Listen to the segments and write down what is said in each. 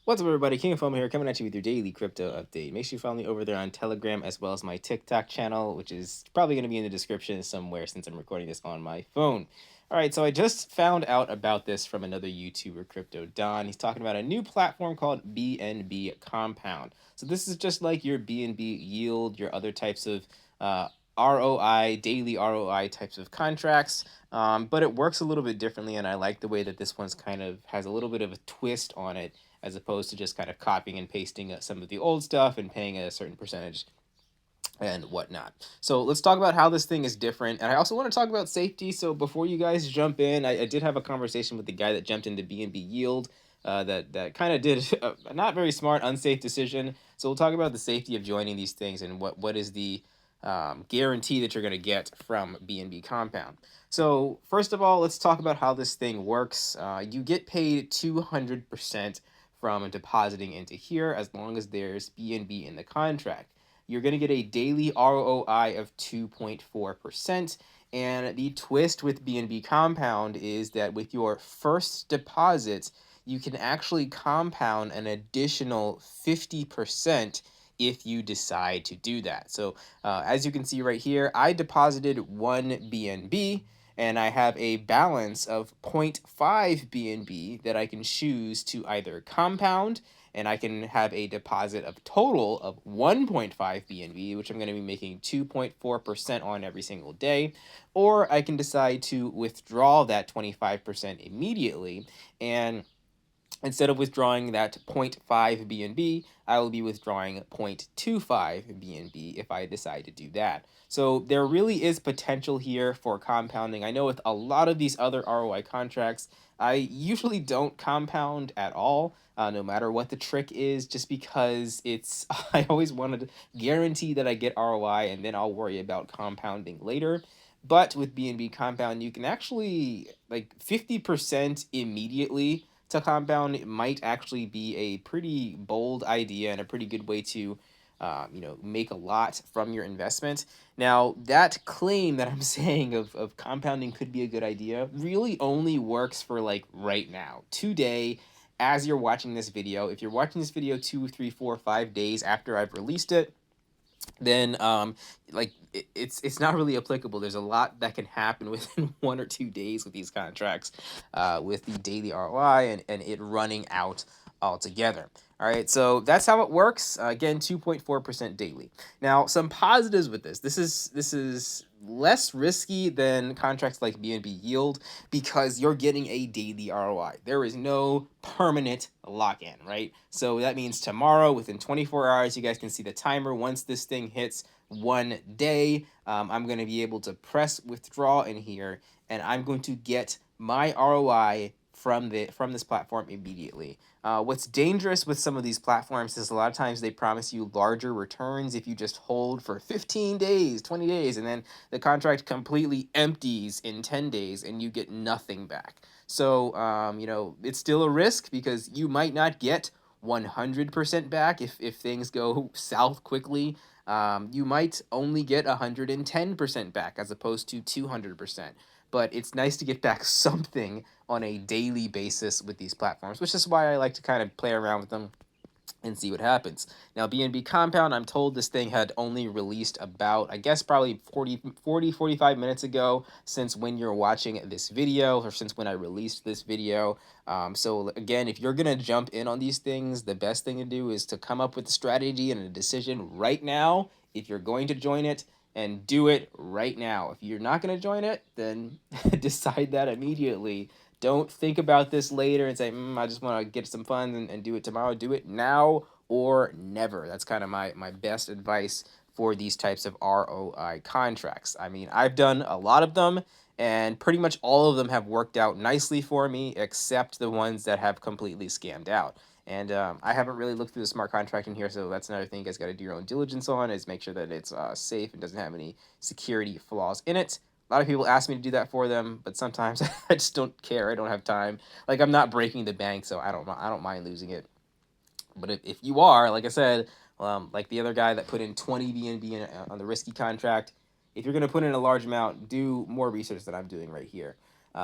What's up, everybody? King of Fomo here, coming at you with your daily crypto update. Make sure you follow me over there on Telegram as well as my TikTok channel, which is probably going to be in the description somewhere since I'm recording this on my phone. All right, so I just found out about this from another YouTuber, Crypto Don. He's talking about a new platform called BNBCompound. So this is just like your BNB yield, your other types of ROI, daily ROI types of contracts. But it works a little bit differently, and I like the way that this one's kind of has a little bit of a twist on it as opposed to just kind of copying and pasting some of the old stuff and paying a certain percentage and whatnot. So let's talk about how this thing is different. And I also want to talk about safety. So before you guys jump in, I did have a conversation with the guy that jumped into BNB Yield. That kind of did a not very smart, unsafe decision. So we'll talk about the safety of joining these things and what is the guarantee that you're going to get from BNBCompound. So first of all, let's talk about how this thing works. You get paid 200% from depositing into here as long as there's BNB in the contract. You're going to get a daily ROI of 2.4%. And the twist with BNBCompound is that with your first deposit, you can actually compound an additional 50% if you decide to do that. So as you can see right here, I deposited 1 BNB and I have a balance of 0.5 BNB that I can choose to either compound, and I can have a deposit of total of 1.5 BNB, which I'm going to be making 2.4% on every single day, or I can decide to withdraw that 25% immediately, and instead of withdrawing that 0.5 BNB, I will be withdrawing 0.25 BNB if I decide to do that. So there really is potential here for compounding. I know with a lot of these other ROI contracts, I usually don't compound at all, no matter what the trick is, just because I always wanted to guarantee that I get ROI and then I'll worry about compounding later. But with BNBCompound, you can actually like 50% immediately to compound. It might actually be a pretty bold idea and a pretty good way to make a lot from your investment. Now, that claim that I'm saying of compounding could be a good idea really only works for like right now, today, as you're watching this video. If you're watching this video 2, 3, 4, 5 days after I've released it, then it's not really applicable. There's a lot that can happen within 1 or 2 days with these contracts, with the daily ROI and it running out altogether. All right, so that's how it works. Again, 2.4% daily. Now, some positives with this. This is less risky than contracts like BNB Yield because you're getting a daily ROI. There is no permanent lock-in, right? So that means tomorrow, within 24 hours, you guys can see the timer. Once this thing hits 1 day, I'm going to be able to press withdraw in here, and I'm going to get my ROI from this platform immediately. What's dangerous with some of these platforms is a lot of times they promise you larger returns if you just hold for 15 days, 20 days, and then the contract completely empties in 10 days and you get nothing back. So, it's still a risk because you might not get 100% back if things go south quickly. You might only get 110% back as opposed to 200%. But it's nice to get back something on a daily basis with these platforms, which is why I like to kind of play around with them and see what happens. Now, BNBCompound, I'm told this thing had only released about, I guess, probably 45 minutes ago since when you're watching this video, or since when I released this video. So again, if you're going to jump in on these things, the best thing to do is to come up with a strategy and a decision right now if you're going to join it, and do it right now. If you're not going to join it, then decide that immediately. Don't think about this later and say, I just want to get some fun and do it tomorrow. Do it now or never. That's kind of my best advice for these types of ROI contracts. I mean, I've done a lot of them, and pretty much all of them have worked out nicely for me, except the ones that have completely scammed out. And I haven't really looked through the smart contract in here, so that's another thing you guys got to do your own diligence on, is make sure that it's safe and doesn't have any security flaws in it. A lot of people ask me to do that for them, but sometimes I just don't care. I don't have time. Like, I'm not breaking the bank, so I don't mind losing it. But if you are, like I said, like the other guy that put in 20 BNB on the risky contract, if you're going to put in a large amount, do more research than I'm doing right here.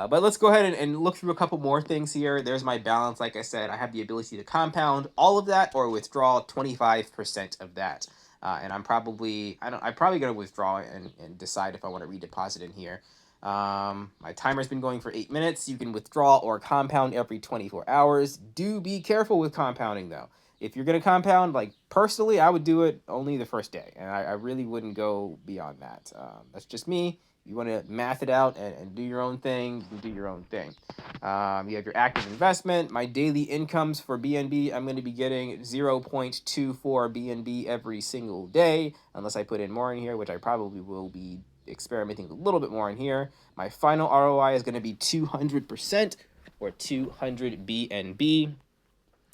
But let's go ahead and look through a couple more things here. There's my balance. Like I said, I have the ability to compound all of that or withdraw 25% of that. And I'm probably gonna withdraw and decide if I want to redeposit in here. My timer's been going for 8 minutes. You can withdraw or compound every 24 hours. Do be careful with compounding though. If you're gonna compound, like personally, I would do it only the first day, and I really wouldn't go beyond that. That's just me. You want to math it out and do your own thing, you can do your own thing. You have your active investment. My daily incomes for BNB, I'm going to be getting 0.24 BNB every single day, unless I put in more in here, which I probably will be experimenting a little bit more in here. My final ROI is going to be 200% or 200 BNB.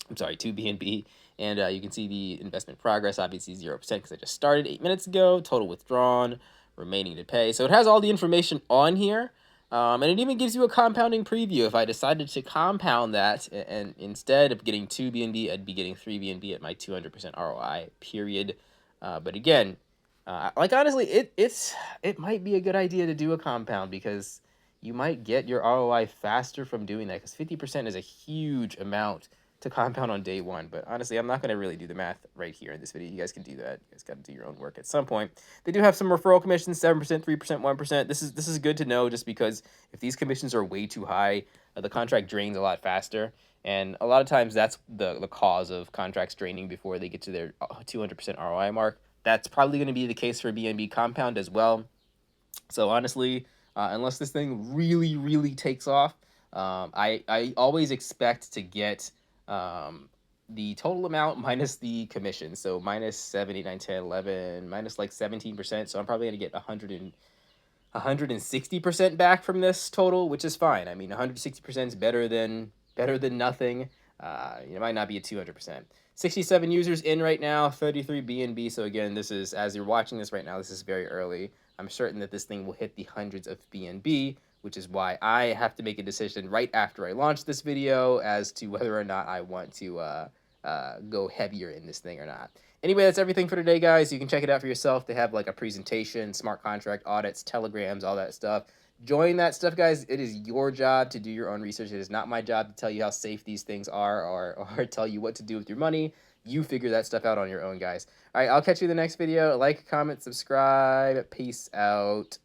I'm sorry, 2 BNB. And you can see the investment progress, obviously 0% because I just started 8 minutes ago. Total withdrawn, remaining to pay. So it has all the information on here. And it even gives you a compounding preview. If I decided to compound that, and instead of getting 2 BNB, I'd be getting 3 BNB at my 200% ROI, period. But again, like honestly, it might be a good idea to do a compound because you might get your ROI faster from doing that because 50% is a huge amount to compound on day one. But honestly, I'm not going to really do the math right here in this video. You guys can do that. You guys got to do your own work at some point. They do have some referral commissions, 7%, 3%, 1%. This is good to know just because if these commissions are way too high, the contract drains a lot faster. And a lot of times that's the cause of contracts draining before they get to their 200% ROI mark. That's probably going to be the case for BNB Compound as well. So honestly, unless this thing really, really takes off, I always expect to get the total amount minus the commission. So minus 7, 8, 9, 10, 11, minus like 17%. So I'm probably going to get 160% back from this total, which is fine. I mean, 160% is better than nothing. It might not be a 200%. 67 users in right now, 33 BNB. So again, this is, as you're watching this right now, this is very early. I'm certain that this thing will hit the hundreds of BNB, which is why I have to make a decision right after I launch this video as to whether or not I want to go heavier in this thing or not. Anyway, that's everything for today, guys. You can check it out for yourself. They have like a presentation, smart contract audits, telegrams, all that stuff. Join that stuff, guys. It is your job to do your own research. It is not my job to tell you how safe these things are or tell you what to do with your money. You figure that stuff out on your own, guys. All right, I'll catch you in the next video. Like, comment, subscribe. Peace out.